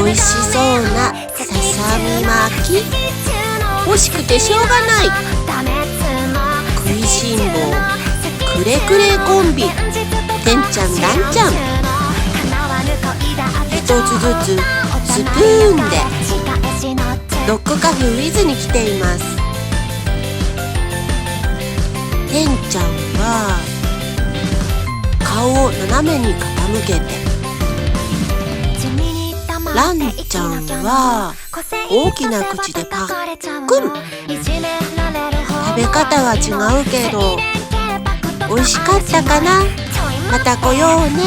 美味しそうなささみ巻き、欲しくてしょうがない。食いしん坊くれくれコンビ、てんちゃんらんちゃん、一つずつスプーンでドッグカフェウィズに来ています。てんちゃんは顔を斜めに傾けて、ランちゃんは大きな口でパックン。食べ方は違うけど美味しかったかな。また来ようね。